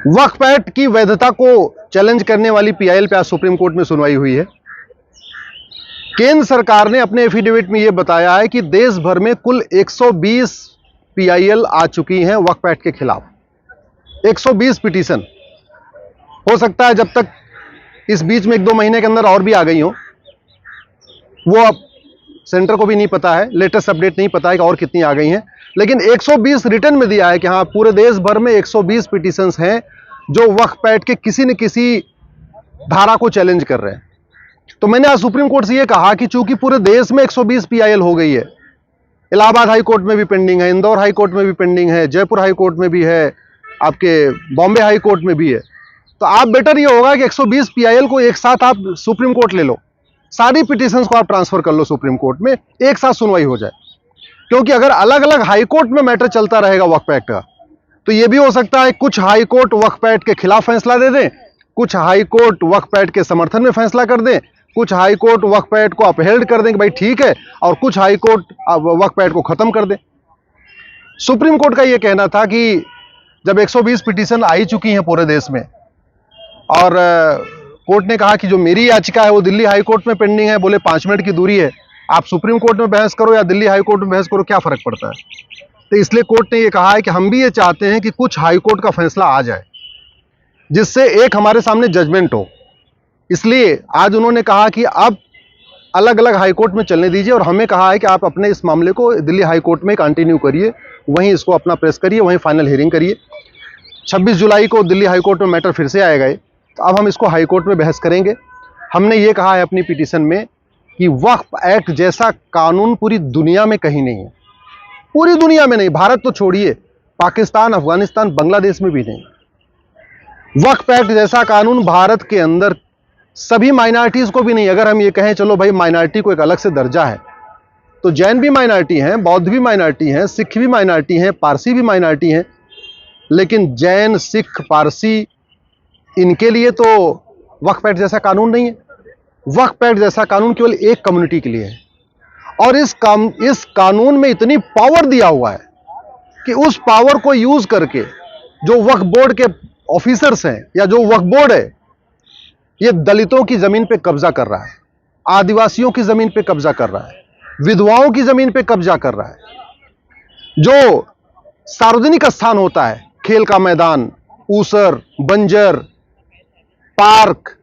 वक्फ act की वैधता को चैलेंज करने वाली पीआईएल पे आज सुप्रीम कोर्ट में सुनवाई हुई है। केंद्र सरकार ने अपने एफिडेविट में यह बताया है कि देश भर में कुल 120 पीआईएल आ चुकी हैं वक्फ एक्ट के खिलाफ। 120 पिटीशन। हो सकता है जब तक इस बीच में 1-2 महीने के अंदर और भी आ गई हो, वो अब सेंटर को भी नहीं पता है, लेटेस्ट अपडेट नहीं पता है कि और कितनी आ गई हैं, लेकिन 120 रिटर्न में दिया है कि हाँ पूरे देश भर में 120 पिटीशंस हैं जो वक्फ एक्ट के किसी न किसी धारा को चैलेंज कर रहे हैं। तो मैंने आज सुप्रीम कोर्ट से यह कहा कि चूंकि पूरे देश में 120 पीआईएल हो गई है, इलाहाबाद हाई कोर्ट में भी पेंडिंग है, इंदौर हाई कोर्ट में भी पेंडिंग है, जयपुर हाई कोर्ट में भी है, आपके बॉम्बे हाई कोर्ट में भी है, तो आप बेटर ये होगा कि 120 पीआईएल को एक साथ आप सुप्रीम कोर्ट ले लो, सारी पिटीशंस को आप ट्रांसफर कर लो सुप्रीम कोर्ट में, एक साथ सुनवाई हो जाए। क्योंकि अगर अलग अलग हाई कोर्ट में मैटर चलता रहेगा वक्फ एक्ट का, तो यह भी हो सकता है कुछ हाई कोर्ट वक्फ एक्ट के खिलाफ फैसला दे दें, कुछ हाई कोर्ट वक्फ एक्ट के समर्थन में फैसला कर दें, कुछ हाई कोर्ट वक्फ एक्ट को अपहेल्ड कर दें कि भाई ठीक है, और कुछ हाई कोर्ट वक्फ एक्ट को खत्म कर दें। सुप्रीम कोर्ट का यह कहना था कि जब 120 पिटीशन आ ही चुकी हैं पूरे देश में, और कोर्ट ने कहा कि जो मेरी याचिका है वो दिल्ली हाई कोर्ट में पेंडिंग है, बोले 5 मिनट की दूरी है, आप सुप्रीम कोर्ट में बहस करो या दिल्ली हाई कोर्ट में बहस करो, क्या फर्क पड़ता है। तो इसलिए कोर्ट ने ये कहा है कि हम भी ये चाहते हैं कि कुछ हाई कोर्ट का फैसला आ जाए जिससे एक हमारे सामने जजमेंट हो। इसलिए आज उन्होंने कहा कि अब अलग अलग हाई कोर्ट में चलने दीजिए, और हमें कहा है कि आप अपने इस मामले को दिल्ली हाई कोर्ट में कंटिन्यू करिए, वहीं इसको अपना प्रेस करिए, वहीं फाइनल हियरिंग करिए। 26 जुलाई को दिल्ली हाई कोर्ट में मैटर फिर से आएगा, तो अब हम इसको हाई कोर्ट में बहस करेंगे। हमने ये कहा है अपनी पिटीशन में कि वक्फ एक्ट जैसा कानून पूरी दुनिया में कहीं नहीं है, पूरी दुनिया में नहीं, भारत तो छोड़िए, पाकिस्तान, अफगानिस्तान, बांग्लादेश में भी नहीं। वक्फ एक्ट जैसा कानून भारत के अंदर सभी माइनॉरिटीज को भी नहीं। अगर हम ये कहें चलो भाई माइनॉरिटी को एक अलग से दर्जा है, तो जैन भी माइनॉरिटी हैं, बौद्ध भी माइनॉरिटी हैं, सिख भी माइनॉरिटी हैं, पारसी भी माइनॉरिटी हैं, लेकिन जैन, सिख, पारसी, इनके लिए तो वक्फ एक्ट जैसा कानून नहीं है। वक्फ एक्ट जैसा कानून केवल एक कम्युनिटी के लिए है, और इस कानून में इतनी पावर दिया हुआ है कि उस पावर को यूज करके जो वक्फ बोर्ड के ऑफिसर्स हैं या जो वक्फ बोर्ड है, ये दलितों की जमीन पे कब्जा कर रहा है, आदिवासियों की जमीन पे कब्जा कर रहा है, विधवाओं की जमीन पे कब्जा कर रहा है। जो सार्वजनिक स्थान होता है, खेल का मैदान, ऊसर, बंजर, पार्क,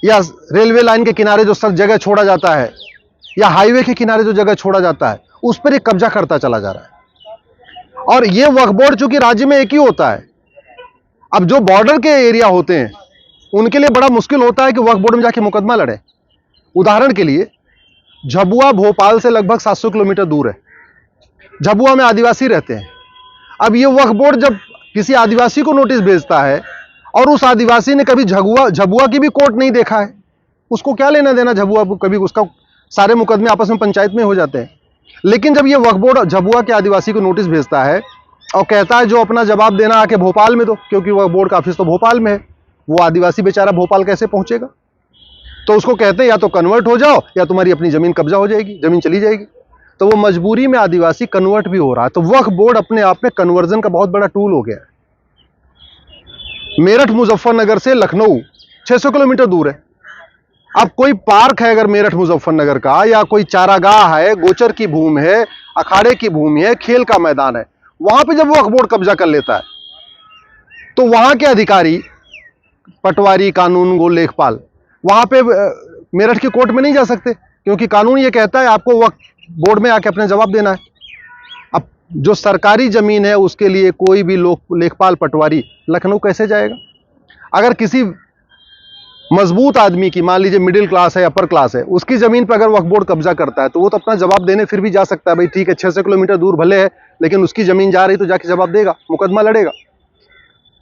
या रेलवे लाइन के किनारे जो सब जगह छोड़ा जाता है, या हाईवे के किनारे जो जगह छोड़ा जाता है, उस पर एक कब्जा करता चला जा रहा है। और ये वक्फ बोर्ड चूंकि राज्य में एक ही होता है, अब जो बॉर्डर के एरिया होते हैं उनके लिए बड़ा मुश्किल होता है कि वक्फ बोर्ड में जाके मुकदमा लड़े। उदाहरण के लिए झाबुआ भोपाल से लगभग 700 किलोमीटर दूर है, झाबुआ में आदिवासी रहते हैं। अब ये वक्फ बोर्ड जब किसी आदिवासी को नोटिस भेजता है और उस आदिवासी ने कभी झाबुआ की भी कोर्ट नहीं देखा है, उसको क्या लेना देना झाबुआ को, कभी उसका सारे मुकदमे आपस में पंचायत में हो जाते हैं। लेकिन जब ये वक्फ बोर्ड झाबुआ के आदिवासी को नोटिस भेजता है और कहता है जो अपना जवाब देना आके भोपाल में दो, क्योंकि वक्फ बोर्ड का ऑफिस तो भोपाल में है, वो आदिवासी बेचारा भोपाल कैसे पहुंचेगा, तो उसको कहते हैं या तो कन्वर्ट हो जाओ या तुम्हारी अपनी जमीन कब्जा हो जाएगी, जमीन चली जाएगी। तो वो मजबूरी में आदिवासी कन्वर्ट भी हो रहा है। तो वक्फ बोर्ड अपने आप में कन्वर्जन का बहुत बड़ा टूल हो गया है। मेरठ मुजफ्फरनगर से लखनऊ 600 किलोमीटर दूर है। अब कोई पार्क है अगर मेरठ मुजफ्फरनगर का, या कोई चारागाह है, गोचर की भूमि है, अखाड़े की भूमि है, खेल का मैदान है, वहां पे जब वक्फ बोर्ड कब्जा कर लेता है तो वहां के अधिकारी, पटवारी, कानून गो, लेखपाल, वहां पे मेरठ की कोर्ट में नहीं जा सकते, क्योंकि कानून ये कहता है आपको वक्फ बोर्ड में आके अपने जवाब देना है। अब जो सरकारी जमीन है उसके लिए कोई भी लेखपाल, पटवारी लखनऊ कैसे जाएगा। अगर किसी मजबूत आदमी की, मान लीजिए मिडिल क्लास है, अपर क्लास है, उसकी जमीन पर अगर वक्फ बोर्ड कब्जा करता है तो वो तो अपना जवाब देने फिर भी जा सकता है, भाई ठीक है 600 किलोमीटर दूर भले है, लेकिन उसकी जमीन जा रही तो जाके जवाब देगा, मुकदमा लड़ेगा।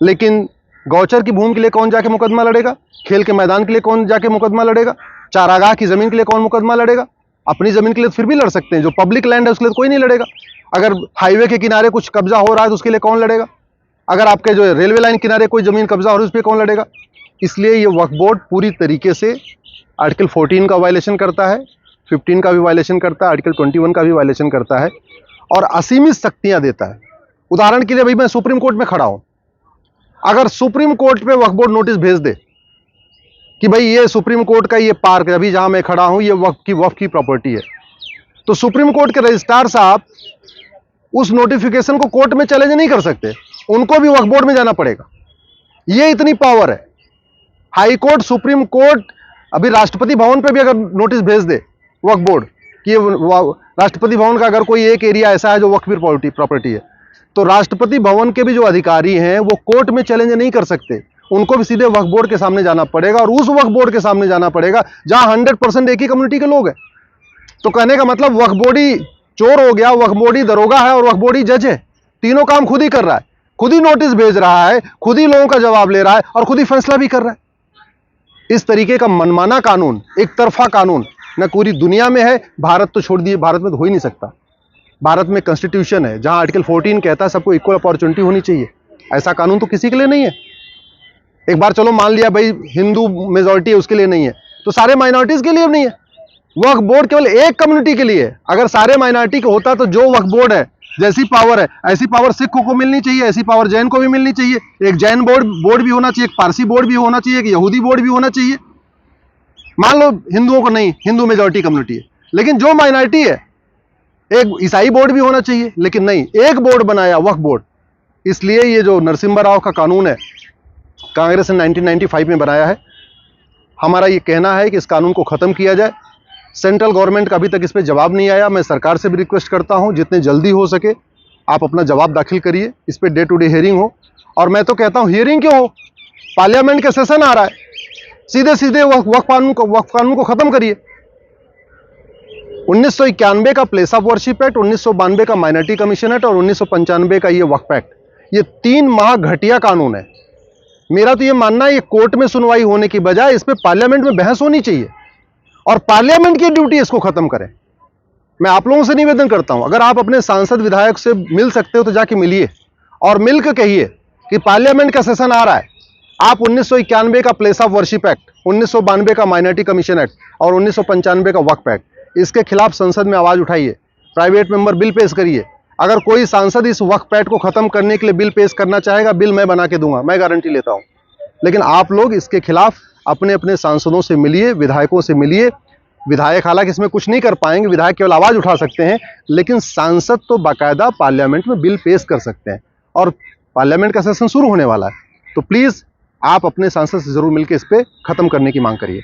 लेकिन गौचर की भूमि के लिए कौन जाके मुकदमा लड़ेगा, खेल के मैदान के लिए कौन जाके मुकदमा लड़ेगा, चारागाह की जमीन के लिए कौन मुकदमा लड़ेगा। अपनी जमीन के लिए फिर भी लड़ सकते हैं, जो पब्लिक लैंड है उसके लिए कोई नहीं लड़ेगा। अगर हाईवे के किनारे कुछ कब्जा हो रहा है तो उसके लिए कौन लड़ेगा। अगर आपके जो रेलवे लाइन किनारे कोई जमीन कब्जा हो रही है उस पर कौन लड़ेगा। इसलिए ये वक्फ बोर्ड पूरी तरीके से आर्टिकल 14 का वायलेशन करता है, 15 का भी वायलेशन करता है, आर्टिकल 21 का भी वायलेशन करता है, और असीमित शक्तियां देता है। उदाहरण के लिए भाई मैं सुप्रीम कोर्ट में खड़ा हूं, अगर सुप्रीम कोर्ट पे वक्फ बोर्ड नोटिस भेज दे कि भाई ये सुप्रीम कोर्ट का ये पार्क अभी जहां मैं खड़ा हूं ये वक्फ की प्रॉपर्टी है, तो सुप्रीम कोर्ट के रजिस्ट्रार साहब उस नोटिफिकेशन को कोर्ट में चैलेंज नहीं कर सकते, उनको भी वक्फ बोर्ड में जाना पड़ेगा। ये इतनी पावर है। हाई कोर्ट, सुप्रीम कोर्ट, अभी राष्ट्रपति भवन पे भी अगर नोटिस भेज दे वक्फ बोर्ड कि राष्ट्रपति भवन का अगर कोई एक एरिया ऐसा है जो वक्फ की प्रॉपर्टी है, तो राष्ट्रपति भवन के भी जो अधिकारी हैं वो कोर्ट में चैलेंज नहीं कर सकते, उनको भी सीधे वक्फ बोर्ड के सामने जाना पड़ेगा, और उस वक्फ बोर्ड के सामने जाना पड़ेगा जहां 100% एक ही कम्युनिटी के लोग हैं। तो कहने का मतलब वक्फ बोर्ड ही चोर हो गया, वक्फ बोर्ड ही दरोगा है और वक्फ बोर्ड ही जज है। तीनों काम खुद ही कर रहा है, खुद ही नोटिस भेज रहा है, खुद ही लोगों का जवाब ले रहा है और खुद ही फैसला भी कर रहा है। इस तरीके का मनमाना कानून, एक तरफा कानून न पूरी दुनिया में है, भारत तो छोड़ दिए, भारत में तो हो ही नहीं सकता। भारत में कॉन्स्टिट्यूशन है जहां आर्टिकल 14 कहता है सबको इक्वल अपॉर्चुनिटी होनी चाहिए। ऐसा कानून तो किसी के लिए नहीं है। एक बार चलो मान लिया भाई हिंदू मेजॉरिटी है उसके लिए नहीं है, तो सारे माइनॉरिटीज के लिए नहीं है। वक्फ बोर्ड केवल एक कम्युनिटी के लिए है। अगर सारे माइनॉरिटी का होता तो जो वक्फ बोर्ड है, जैसी पावर है ऐसी पावर सिखों को मिलनी चाहिए, ऐसी पावर जैन को भी मिलनी चाहिए। एक जैन बोर्ड भी होना चाहिए, एक पारसी बोर्ड भी होना चाहिए, एक यहूदी बोर्ड भी होना चाहिए। मान लो हिंदुओं को नहीं, हिंदू मेजॉरिटी कम्युनिटी है, लेकिन जो माइनॉरिटी है एक ईसाई बोर्ड भी होना चाहिए, लेकिन नहीं, एक बोर्ड बनाया वक्फ बोर्ड। इसलिए ये जो नरसिम्हा राव का कानून है कांग्रेस ने 1995 में बनाया है। हमारा ये कहना है कि इस कानून को खत्म किया जाए। सेंट्रल गवर्नमेंट का अभी तक इस पर जवाब नहीं आया। मैं सरकार से भी रिक्वेस्ट करता हूं जितने जल्दी हो सके आप अपना जवाब दाखिल करिए, इस per day to day hearing हो। और मैं तो कहता हूं हियरिंग क्यों हो, पार्लियामेंट का सेशन आ रहा है, सीधे सीधे वक्फ कानून को खत्म करिए। 1991 का प्लेस ऑफ वर्शिप एक्ट, 1992 का माइनॉरिटी कमीशन एक्ट और 1995 का ये वक्फ एक्ट, ये 3 महाघटिया कानून है। मेरा तो ये मानना है ये कोर्ट में सुनवाई होने की बजाय इस पे पार्लियामेंट में बहस होनी चाहिए और पार्लियामेंट की ड्यूटी इसको खत्म करें। मैं आप लोगों से निवेदन करता हूं, अगर आप अपने सांसद विधायक से मिल सकते हो तो जाके मिलिए और मिलकर कहिए कि पार्लियामेंट का सेशन आ रहा है, आप 1991 का प्लेस ऑफ वर्शिप एक्ट, 1992 का माइनॉरिटी कमीशन एक्ट और 1995 का वक्फ एक्ट, इसके खिलाफ संसद में आवाज उठाइए, प्राइवेट मेंबर बिल पेश करिए। अगर कोई सांसद इस वक्फ एक्ट को खत्म करने के लिए बिल पेश करना चाहेगा, बिल मैं बना के दूंगा, मैं गारंटी लेता हूं। लेकिन आप लोग इसके खिलाफ अपने अपने सांसदों से मिलिए, विधायकों से मिलिए। विधायक हालांकि इसमें कुछ नहीं कर पाएंगे, विधायक केवल आवाज उठा सकते हैं, लेकिन सांसद तो बाकायदा पार्लियामेंट में बिल पेश कर सकते हैं और पार्लियामेंट का सेशन शुरू होने वाला है। तो प्लीज आप अपने सांसद से जरूर मिलकर इस पे खत्म करने की मांग करिए।